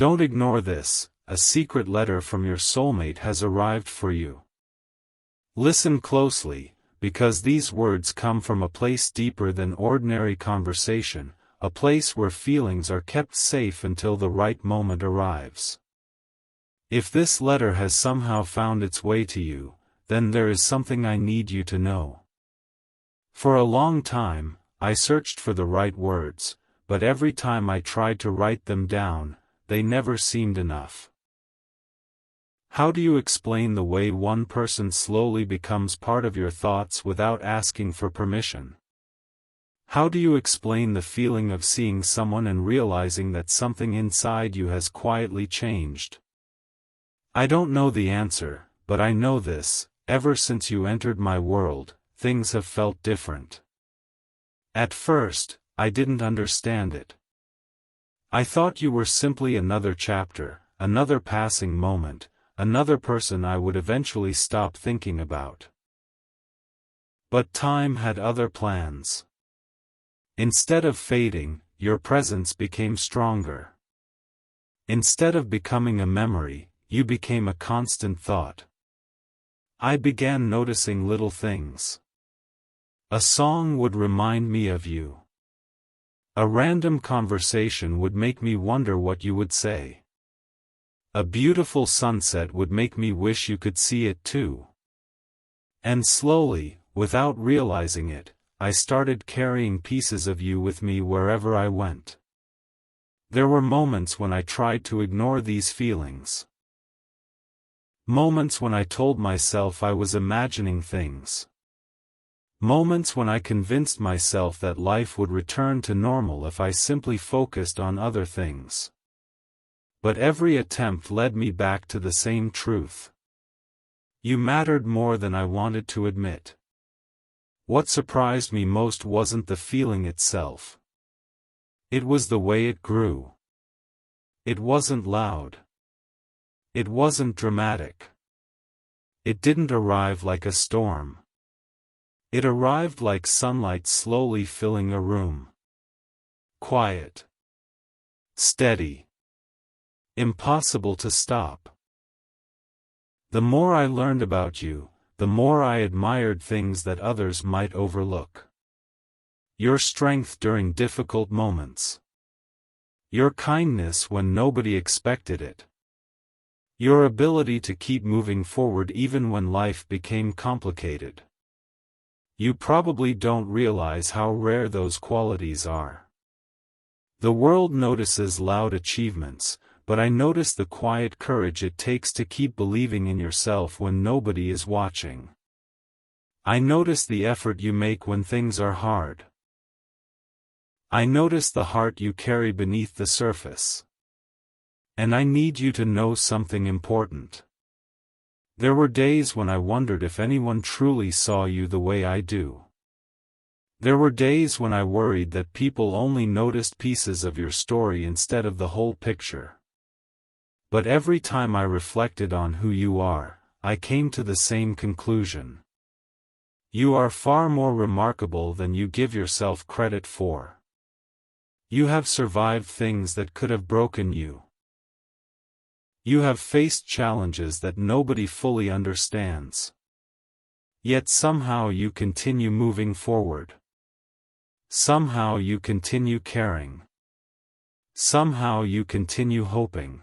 Don't ignore this, a secret letter from your soulmate has arrived for you. Listen closely, because these words come from a place deeper than ordinary conversation, a place where feelings are kept safe until the right moment arrives. If this letter has somehow found its way to you, then there is something I need you to know. For a long time, I searched for the right words, but every time I tried to write them down, they never seemed enough. How do you explain the way one person slowly becomes part of your thoughts without asking for permission? How do you explain the feeling of seeing someone and realizing that something inside you has quietly changed? I don't know the answer, but I know this: ever since you entered my world, things have felt different. At first, I didn't understand it. I thought you were simply another chapter, another passing moment, another person I would eventually stop thinking about. But time had other plans. Instead of fading, your presence became stronger. Instead of becoming a memory, you became a constant thought. I began noticing little things. A song would remind me of you. A random conversation would make me wonder what you would say. A beautiful sunset would make me wish you could see it too. And slowly, without realizing it, I started carrying pieces of you with me wherever I went. There were moments when I tried to ignore these feelings. Moments when I told myself I was imagining things. Moments when I convinced myself that life would return to normal if I simply focused on other things. But every attempt led me back to the same truth. You mattered more than I wanted to admit. What surprised me most wasn't the feeling itself. It was the way it grew. It wasn't loud. It wasn't dramatic. It didn't arrive like a storm. It arrived like sunlight slowly filling a room. Quiet. Steady. Impossible to stop. The more I learned about you, the more I admired things that others might overlook. Your strength during difficult moments. Your kindness when nobody expected it. Your ability to keep moving forward even when life became complicated. You probably don't realize how rare those qualities are. The world notices loud achievements, but I notice the quiet courage it takes to keep believing in yourself when nobody is watching. I notice the effort you make when things are hard. I notice the heart you carry beneath the surface. And I need you to know something important. There were days when I wondered if anyone truly saw you the way I do. There were days when I worried that people only noticed pieces of your story instead of the whole picture. But every time I reflected on who you are, I came to the same conclusion. You are far more remarkable than you give yourself credit for. You have survived things that could have broken you. You have faced challenges that nobody fully understands. Yet somehow you continue moving forward. Somehow you continue caring. Somehow you continue hoping.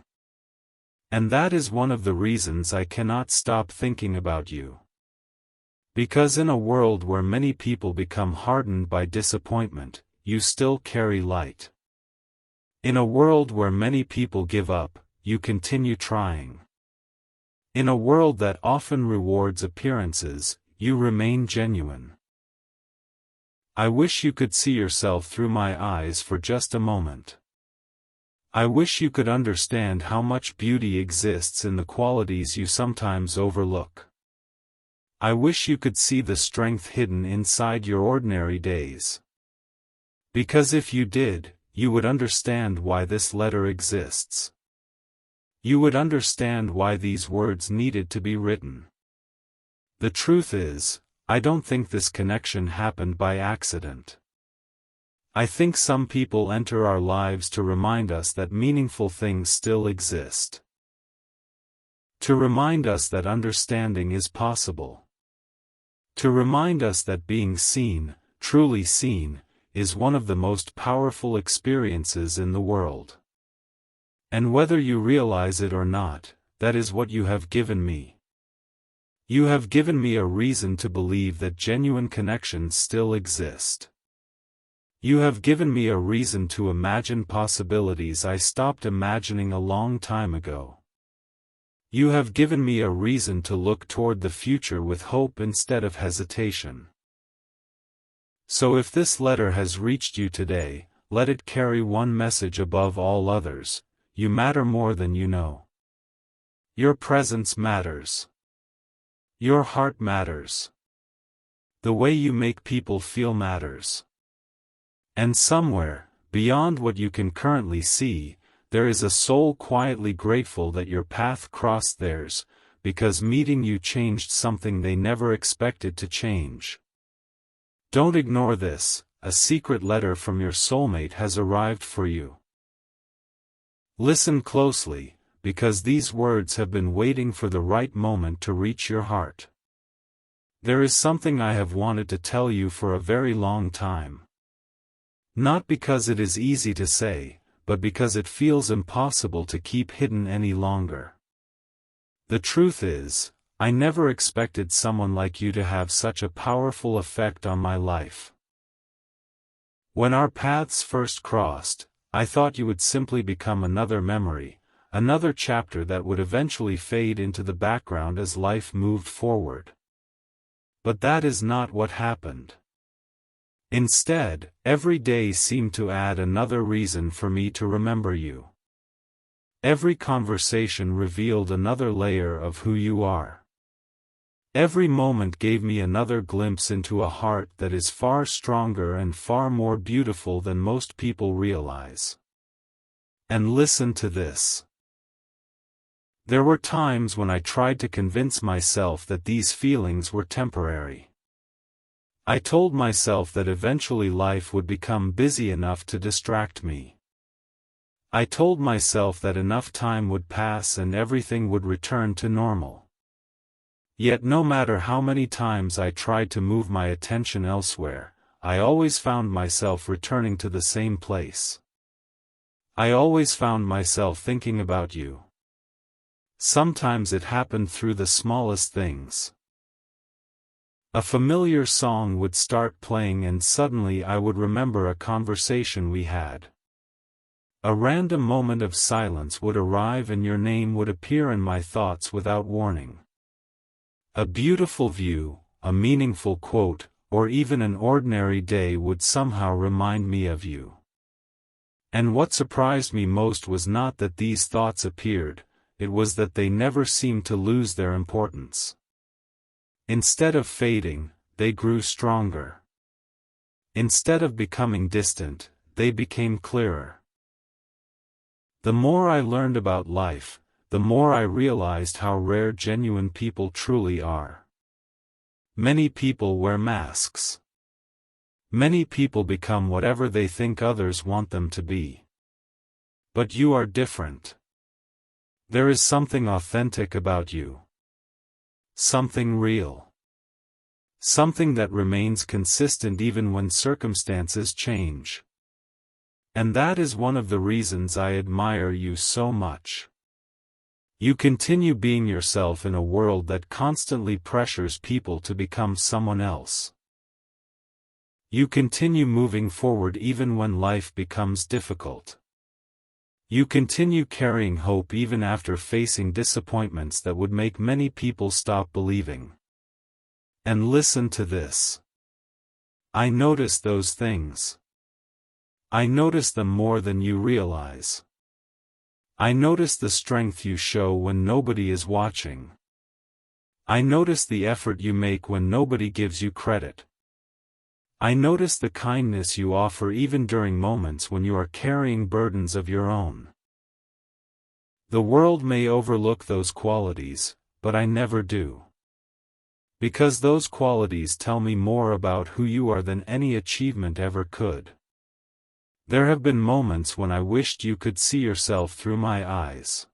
And that is one of the reasons I cannot stop thinking about you. Because in a world where many people become hardened by disappointment, you still carry light. In a world where many people give up, you continue trying. In a world that often rewards appearances, you remain genuine. I wish you could see yourself through my eyes for just a moment. I wish you could understand how much beauty exists in the qualities you sometimes overlook. I wish you could see the strength hidden inside your ordinary days. Because if you did, you would understand why this letter exists. You would understand why these words needed to be written. The truth is, I don't think this connection happened by accident. I think some people enter our lives to remind us that meaningful things still exist. To remind us that understanding is possible. To remind us that being seen, truly seen, is one of the most powerful experiences in the world. And whether you realize it or not, that is what you have given me. You have given me a reason to believe that genuine connections still exist. You have given me a reason to imagine possibilities I stopped imagining a long time ago. You have given me a reason to look toward the future with hope instead of hesitation. So if this letter has reached you today, let it carry one message above all others: you matter more than you know. Your presence matters. Your heart matters. The way you make people feel matters. And somewhere, beyond what you can currently see, there is a soul quietly grateful that your path crossed theirs, because meeting you changed something they never expected to change. Don't ignore this: a secret letter from your soulmate has arrived for you. Listen closely, because these words have been waiting for the right moment to reach your heart. There is something I have wanted to tell you for a very long time. Not because it is easy to say, but because it feels impossible to keep hidden any longer. The truth is, I never expected someone like you to have such a powerful effect on my life. When our paths first crossed, I thought you would simply become another memory, another chapter that would eventually fade into the background as life moved forward. But that is not what happened. Instead, every day seemed to add another reason for me to remember you. Every conversation revealed another layer of who you are. Every moment gave me another glimpse into a heart that is far stronger and far more beautiful than most people realize. And listen to this. There were times when I tried to convince myself that these feelings were temporary. I told myself that eventually life would become busy enough to distract me. I told myself that enough time would pass and everything would return to normal. Yet no matter how many times I tried to move my attention elsewhere, I always found myself returning to the same place. I always found myself thinking about you. Sometimes it happened through the smallest things. A familiar song would start playing and suddenly I would remember a conversation we had. A random moment of silence would arrive and your name would appear in my thoughts without warning. A beautiful view, a meaningful quote, or even an ordinary day would somehow remind me of you. And what surprised me most was not that these thoughts appeared, it was that they never seemed to lose their importance. Instead of fading, they grew stronger. Instead of becoming distant, they became clearer. The more I learned about life, the more I realized how rare genuine people truly are. Many people wear masks. Many people become whatever they think others want them to be. But you are different. There is something authentic about you. Something real. Something that remains consistent even when circumstances change. And that is one of the reasons I admire you so much. You continue being yourself in a world that constantly pressures people to become someone else. You continue moving forward even when life becomes difficult. You continue carrying hope even after facing disappointments that would make many people stop believing. And listen to this. I notice those things. I notice them more than you realize. I notice the strength you show when nobody is watching. I notice the effort you make when nobody gives you credit. I notice the kindness you offer even during moments when you are carrying burdens of your own. The world may overlook those qualities, but I never do. Because those qualities tell me more about who you are than any achievement ever could. There have been moments when I wished you could see yourself through my eyes.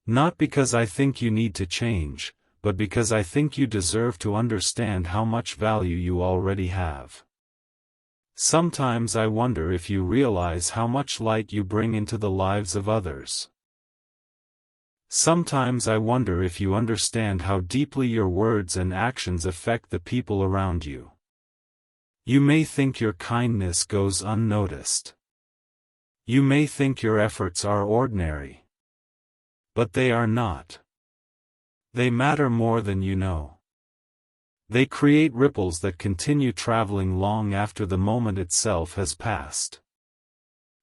Not because I think you need to change, but because I think you deserve to understand how much value you already have. Sometimes I wonder if you realize how much light you bring into the lives of others. Sometimes I wonder if you understand how deeply your words and actions affect the people around you. You may think your kindness goes unnoticed. You may think your efforts are ordinary. But they are not. They matter more than you know. They create ripples that continue traveling long after the moment itself has passed.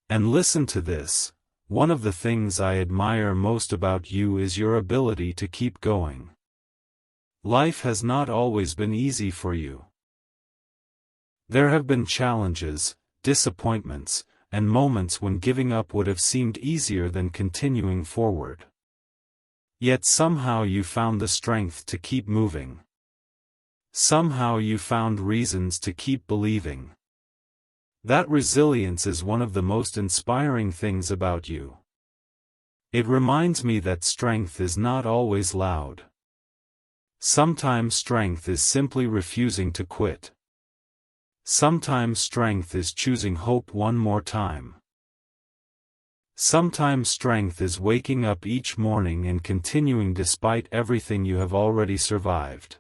And listen to this, one of the things I admire most about you is your ability to keep going. Life has not always been easy for you. There have been challenges, disappointments, and moments when giving up would have seemed easier than continuing forward. Yet somehow you found the strength to keep moving. Somehow you found reasons to keep believing. That resilience is one of the most inspiring things about you. It reminds me that strength is not always loud. Sometimes strength is simply refusing to quit. Sometimes strength is choosing hope one more time. Sometimes strength is waking up each morning and continuing despite everything you have already survived.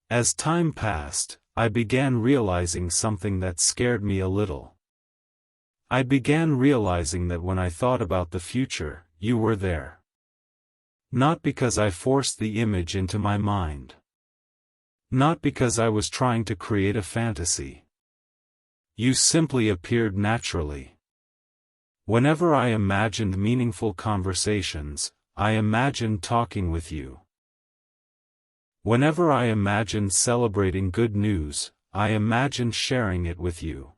As time passed, I began realizing something that scared me a little. I began realizing that when I thought about the future, you were there. Not because I forced the image into my mind. Not because I was trying to create a fantasy. You simply appeared naturally. Whenever I imagined meaningful conversations, I imagined talking with you. Whenever I imagined celebrating good news, I imagined sharing it with you.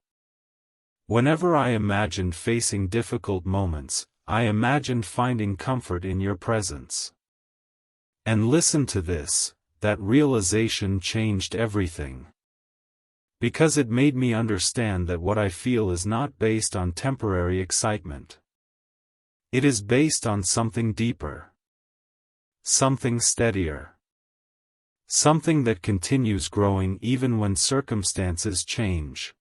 Whenever I imagined facing difficult moments, I imagined finding comfort in your presence. And listen to this, that realization changed everything. Because it made me understand that what I feel is not based on temporary excitement. It is based on something deeper. Something steadier. Something that continues growing even when circumstances change.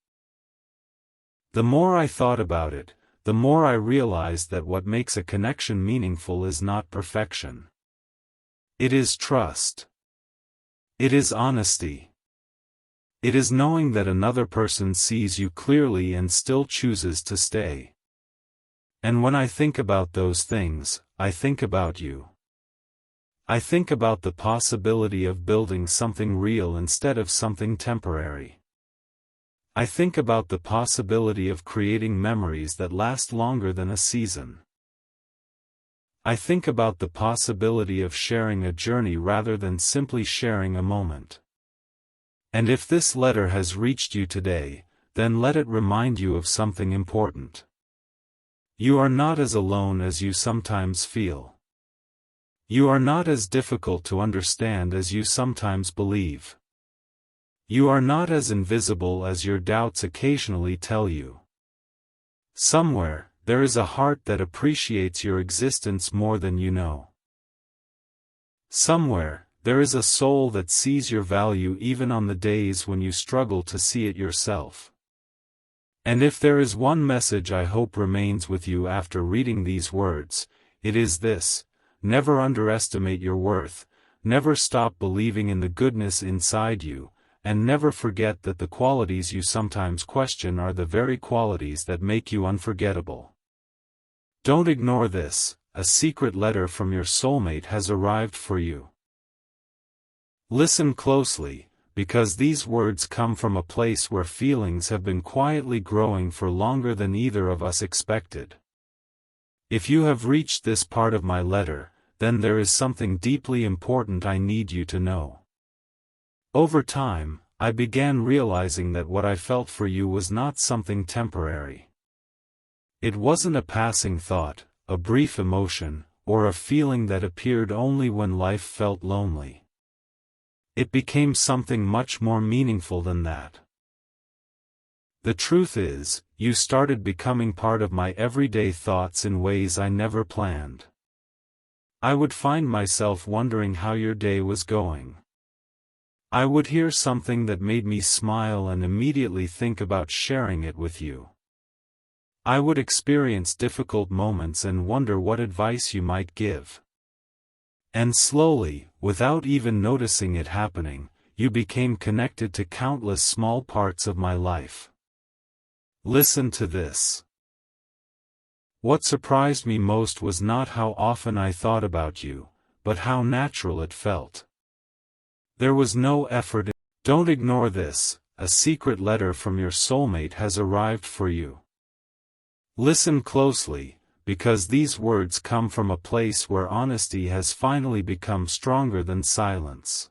The more I thought about it, the more I realized that what makes a connection meaningful is not perfection. It is trust. It is honesty. It is knowing that another person sees you clearly and still chooses to stay. And when I think about those things, I think about you. I think about the possibility of building something real instead of something temporary. I think about the possibility of creating memories that last longer than a season. I think about the possibility of sharing a journey rather than simply sharing a moment. And if this letter has reached you today, then let it remind you of something important. You are not as alone as you sometimes feel. You are not as difficult to understand as you sometimes believe. You are not as invisible as your doubts occasionally tell you. Somewhere, there is a heart that appreciates your existence more than you know. Somewhere, there is a soul that sees your value even on the days when you struggle to see it yourself. And if there is one message I hope remains with you after reading these words, it is this: never underestimate your worth, never stop believing in the goodness inside you, and never forget that the qualities you sometimes question are the very qualities that make you unforgettable. Don't ignore this, a secret letter from your soulmate has arrived for you. Listen closely, because these words come from a place where feelings have been quietly growing for longer than either of us expected. If you have reached this part of my letter, then there is something deeply important I need you to know. Over time, I began realizing that what I felt for you was not something temporary. It wasn't a passing thought, a brief emotion, or a feeling that appeared only when life felt lonely. It became something much more meaningful than that. The truth is, you started becoming part of my everyday thoughts in ways I never planned. I would find myself wondering how your day was going. I would hear something that made me smile and immediately think about sharing it with you. I would experience difficult moments and wonder what advice you might give. And slowly, without even noticing it happening, you became connected to countless small parts of my life. Listen to this. What surprised me most was not how often I thought about you, but how natural it felt. There was no effort. Don't ignore this, a secret letter from your soulmate has arrived for you. Listen closely, because these words come from a place where honesty has finally become stronger than silence.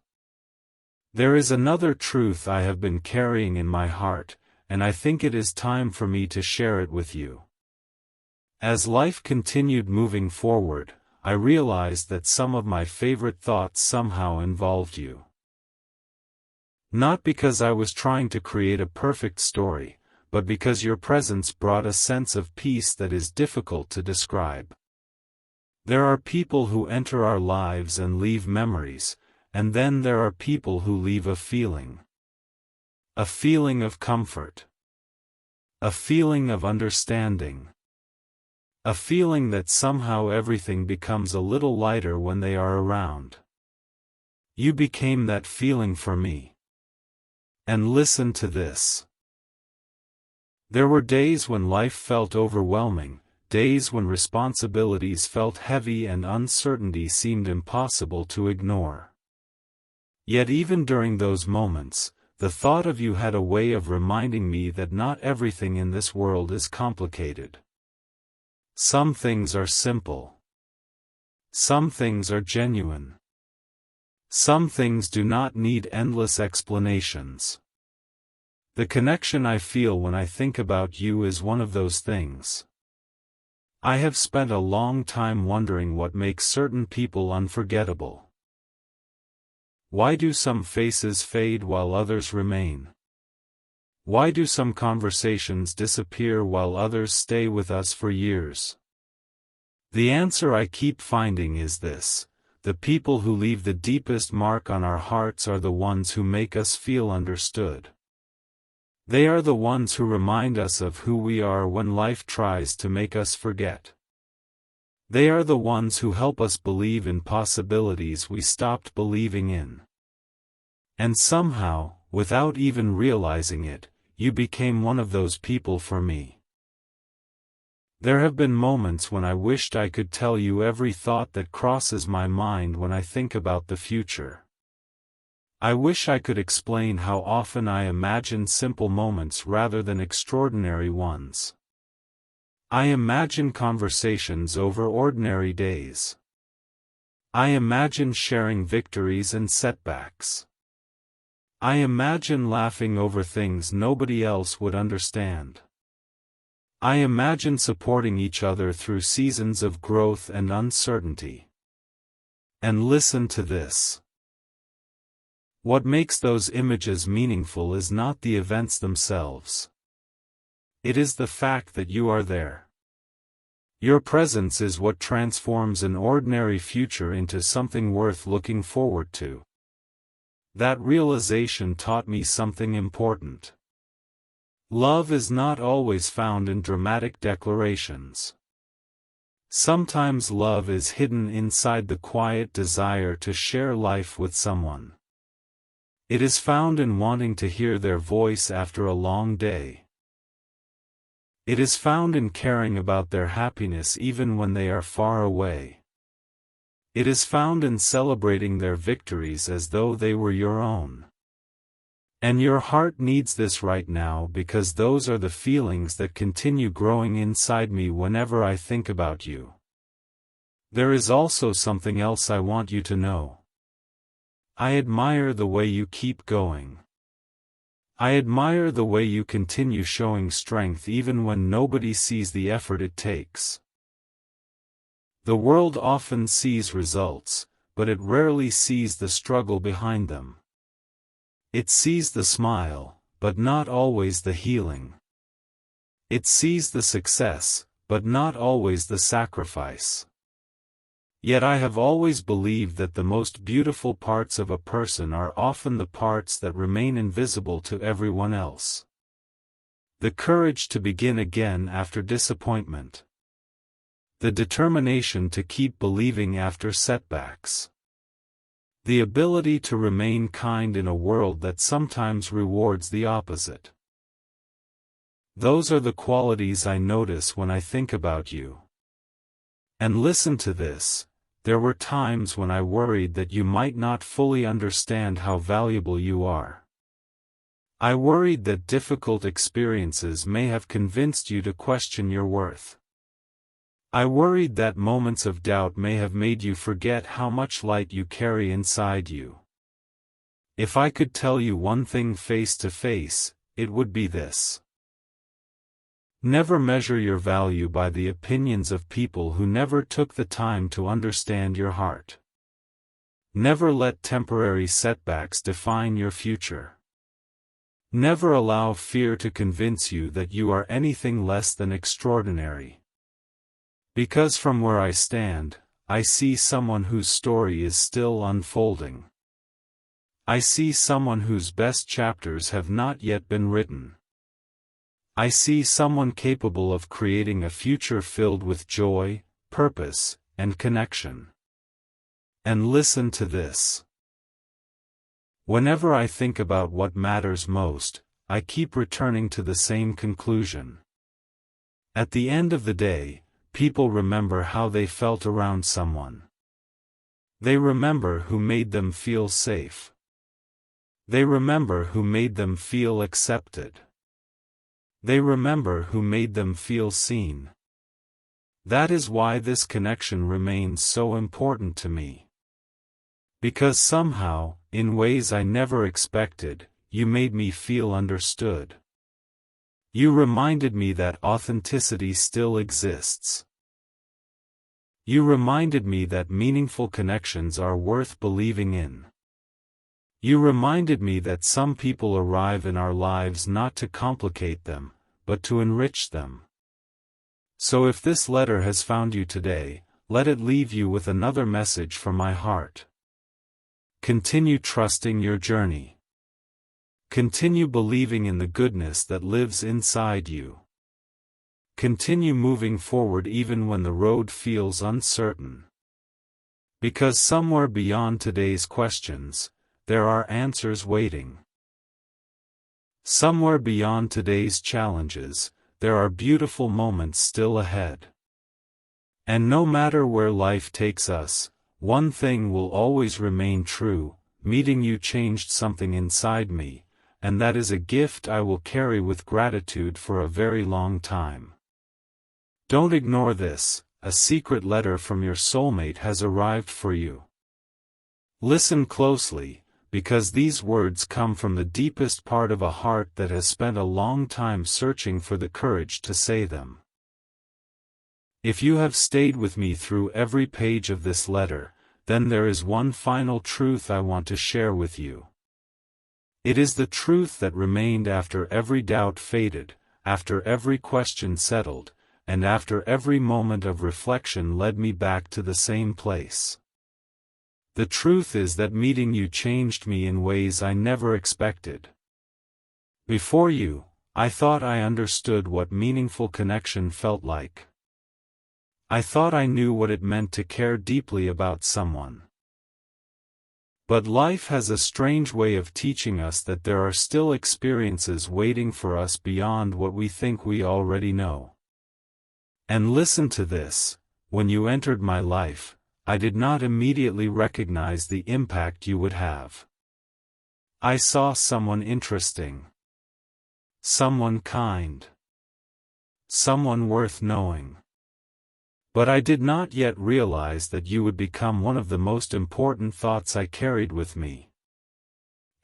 There is another truth I have been carrying in my heart, and I think it is time for me to share it with you. As life continued moving forward, I realized that some of my favorite thoughts somehow involved you. Not because I was trying to create a perfect story, but because your presence brought a sense of peace that is difficult to describe. There are people who enter our lives and leave memories, and then there are people who leave a feeling. A feeling of comfort. A feeling of understanding. A feeling that somehow everything becomes a little lighter when they are around. You became that feeling for me. And listen to this. There were days when life felt overwhelming, days when responsibilities felt heavy and uncertainty seemed impossible to ignore. Yet even during those moments, the thought of you had a way of reminding me that not everything in this world is complicated. Some things are simple. Some things are genuine. Some things do not need endless explanations. The connection I feel when I think about you is one of those things. I have spent a long time wondering what makes certain people unforgettable. Why do some faces fade while others remain? Why do some conversations disappear while others stay with us for years? The answer I keep finding is this: the people who leave the deepest mark on our hearts are the ones who make us feel understood. They are the ones who remind us of who we are when life tries to make us forget. They are the ones who help us believe in possibilities we stopped believing in. And somehow, without even realizing it, you became one of those people for me. There have been moments when I wished I could tell you every thought that crosses my mind when I think about the future. I wish I could explain how often I imagine simple moments rather than extraordinary ones. I imagine conversations over ordinary days. I imagine sharing victories and setbacks. I imagine laughing over things nobody else would understand. I imagine supporting each other through seasons of growth and uncertainty. And listen to this. What makes those images meaningful is not the events themselves. It is the fact that you are there. Your presence is what transforms an ordinary future into something worth looking forward to. That realization taught me something important. Love is not always found in dramatic declarations. Sometimes love is hidden inside the quiet desire to share life with someone. It is found in wanting to hear their voice after a long day. It is found in caring about their happiness even when they are far away. It is found in celebrating their victories as though they were your own. And your heart needs this right now, because those are the feelings that continue growing inside me whenever I think about you. There is also something else I want you to know. I admire the way you keep going. I admire the way you continue showing strength even when nobody sees the effort it takes. The world often sees results, but it rarely sees the struggle behind them. It sees the smile, but not always the healing. It sees the success, but not always the sacrifice. Yet I have always believed that the most beautiful parts of a person are often the parts that remain invisible to everyone else. The courage to begin again after disappointment. The determination to keep believing after setbacks. The ability to remain kind in a world that sometimes rewards the opposite. Those are the qualities I notice when I think about you. And listen to this, there were times when I worried that you might not fully understand how valuable you are. I worried that difficult experiences may have convinced you to question your worth. I worried that moments of doubt may have made you forget how much light you carry inside you. If I could tell you one thing face to face, it would be this. Never measure your value by the opinions of people who never took the time to understand your heart. Never let temporary setbacks define your future. Never allow fear to convince you that you are anything less than extraordinary. Because from where I stand, I see someone whose story is still unfolding. I see someone whose best chapters have not yet been written. I see someone capable of creating a future filled with joy, purpose, and connection. And listen to this. Whenever I think about what matters most, I keep returning to the same conclusion. At the end of the day, people remember how they felt around someone. They remember who made them feel safe. They remember who made them feel accepted. They remember who made them feel seen. That is why this connection remains so important to me. Because somehow, in ways I never expected, you made me feel understood. You reminded me that authenticity still exists. You reminded me that meaningful connections are worth believing in. You reminded me that some people arrive in our lives not to complicate them, but to enrich them. So if this letter has found you today, let it leave you with another message from my heart. Continue trusting your journey. Continue believing in the goodness that lives inside you. Continue moving forward even when the road feels uncertain. Because somewhere beyond today's questions, there are answers waiting. Somewhere beyond today's challenges, there are beautiful moments still ahead. And no matter where life takes us, one thing will always remain true: meeting you changed something inside me, and that is a gift I will carry with gratitude for a very long time. Don't ignore this, a secret letter from your soulmate has arrived for you. Listen closely, because these words come from the deepest part of a heart that has spent a long time searching for the courage to say them. If you have stayed with me through every page of this letter, then there is one final truth I want to share with you. It is the truth that remained after every doubt faded, after every question settled, and after every moment of reflection led me back to the same place. The truth is that meeting you changed me in ways I never expected. Before you, I thought I understood what meaningful connection felt like. I thought I knew what it meant to care deeply about someone. But life has a strange way of teaching us that there are still experiences waiting for us beyond what we think we already know. And listen to this, when you entered my life, I did not immediately recognize the impact you would have. I saw someone interesting. Someone kind. Someone worth knowing. But I did not yet realize that you would become one of the most important thoughts I carried with me.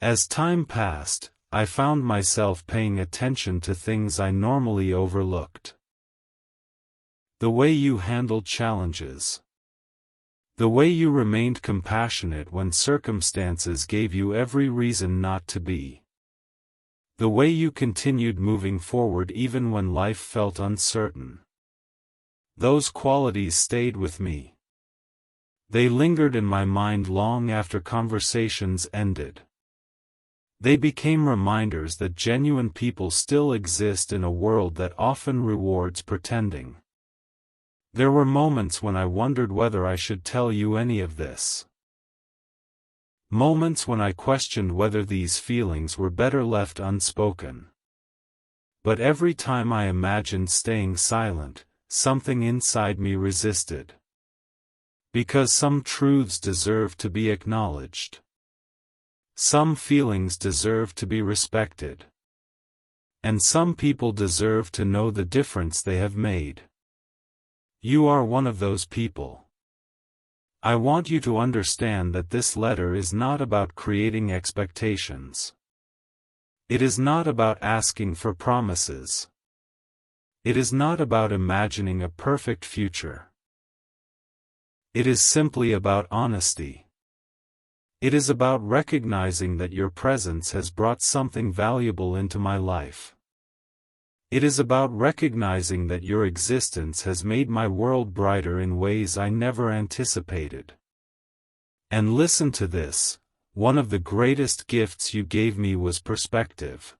As time passed, I found myself paying attention to things I normally overlooked. The way you handled challenges. The way you remained compassionate when circumstances gave you every reason not to be. The way you continued moving forward even when life felt uncertain. Those qualities stayed with me. They lingered in my mind long after conversations ended. They became reminders that genuine people still exist in a world that often rewards pretending. There were moments when I wondered whether I should tell you any of this. Moments when I questioned whether these feelings were better left unspoken. But every time I imagined staying silent, something inside me resisted. Because some truths deserve to be acknowledged. Some feelings deserve to be respected. And some people deserve to know the difference they have made. You are one of those people. I want you to understand that this letter is not about creating expectations. It is not about asking for promises. It is not about imagining a perfect future. It is simply about honesty. It is about recognizing that your presence has brought something valuable into my life. It is about recognizing that your existence has made my world brighter in ways I never anticipated. And listen to this, one of the greatest gifts you gave me was perspective.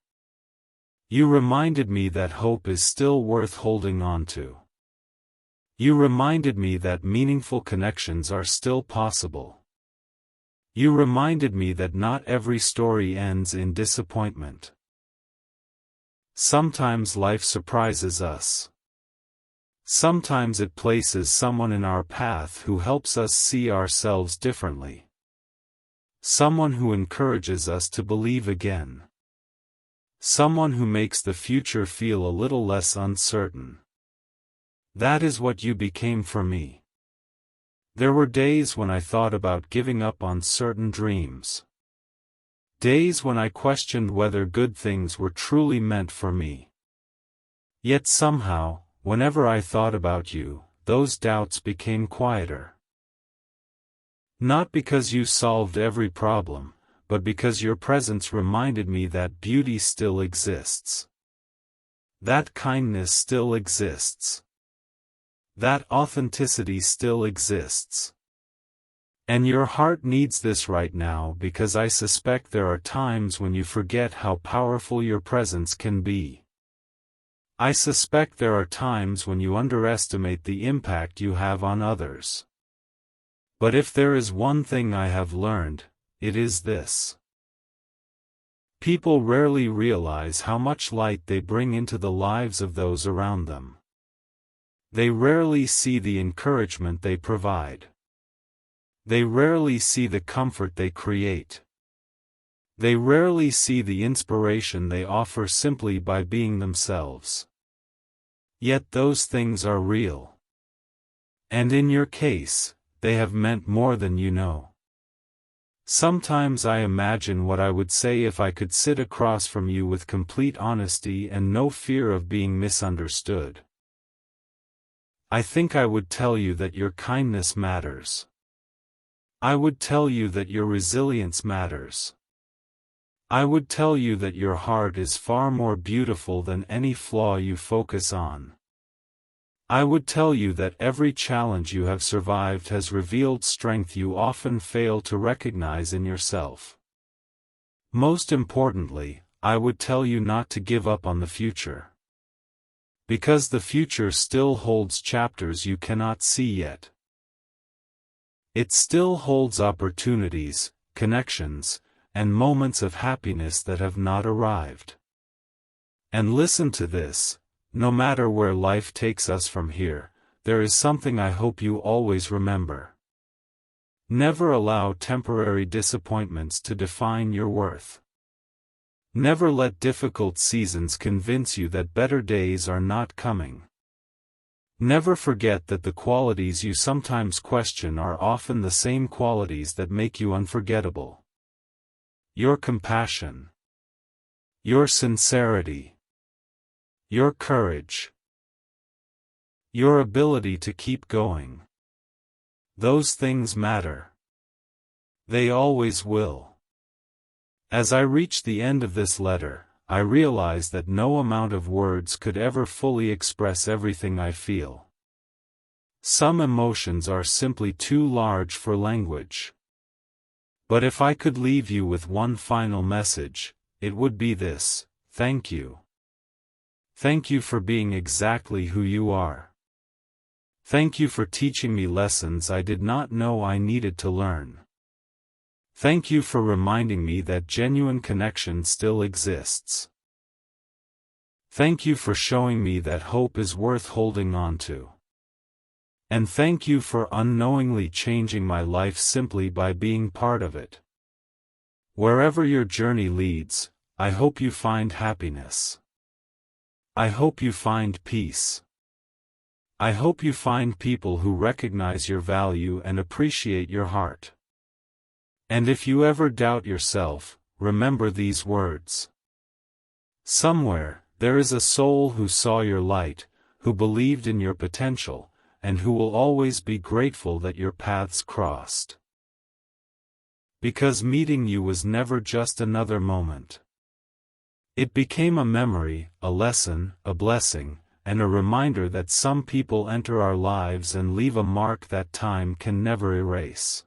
You reminded me that hope is still worth holding on to. You reminded me that meaningful connections are still possible. You reminded me that not every story ends in disappointment. Sometimes life surprises us. Sometimes it places someone in our path who helps us see ourselves differently. Someone who encourages us to believe again. Someone who makes the future feel a little less uncertain. That is what you became for me. There were days when I thought about giving up on certain dreams. Days when I questioned whether good things were truly meant for me. Yet somehow, whenever I thought about you, those doubts became quieter. Not because you solved every problem, but because your presence reminded me that beauty still exists. That kindness still exists. That authenticity still exists. And your heart needs this right now because I suspect there are times when you forget how powerful your presence can be. I suspect there are times when you underestimate the impact you have on others. But if there is one thing I have learned, it is this. People rarely realize how much light they bring into the lives of those around them. They rarely see the encouragement they provide. They rarely see the comfort they create. They rarely see the inspiration they offer simply by being themselves. Yet those things are real. And in your case, they have meant more than you know. Sometimes I imagine what I would say if I could sit across from you with complete honesty and no fear of being misunderstood. I think I would tell you that your kindness matters. I would tell you that your resilience matters. I would tell you that your heart is far more beautiful than any flaw you focus on. I would tell you that every challenge you have survived has revealed strength you often fail to recognize in yourself. Most importantly, I would tell you not to give up on the future. Because the future still holds chapters you cannot see yet. It still holds opportunities, connections, and moments of happiness that have not arrived. And listen to this, no matter where life takes us from here, there is something I hope you always remember. Never allow temporary disappointments to define your worth. Never let difficult seasons convince you that better days are not coming. Never forget that the qualities you sometimes question are often the same qualities that make you unforgettable. Your compassion. Your sincerity. Your courage. Your ability to keep going. Those things matter. They always will. As I reach the end of this letter, I realized that no amount of words could ever fully express everything I feel. Some emotions are simply too large for language. But if I could leave you with one final message, it would be this: thank you. Thank you for being exactly who you are. Thank you for teaching me lessons I did not know I needed to learn. Thank you for reminding me that genuine connection still exists. Thank you for showing me that hope is worth holding on to. And thank you for unknowingly changing my life simply by being part of it. Wherever your journey leads, I hope you find happiness. I hope you find peace. I hope you find people who recognize your value and appreciate your heart. And if you ever doubt yourself, remember these words. Somewhere, there is a soul who saw your light, who believed in your potential, and who will always be grateful that your paths crossed. Because meeting you was never just another moment. It became a memory, a lesson, a blessing, and a reminder that some people enter our lives and leave a mark that time can never erase.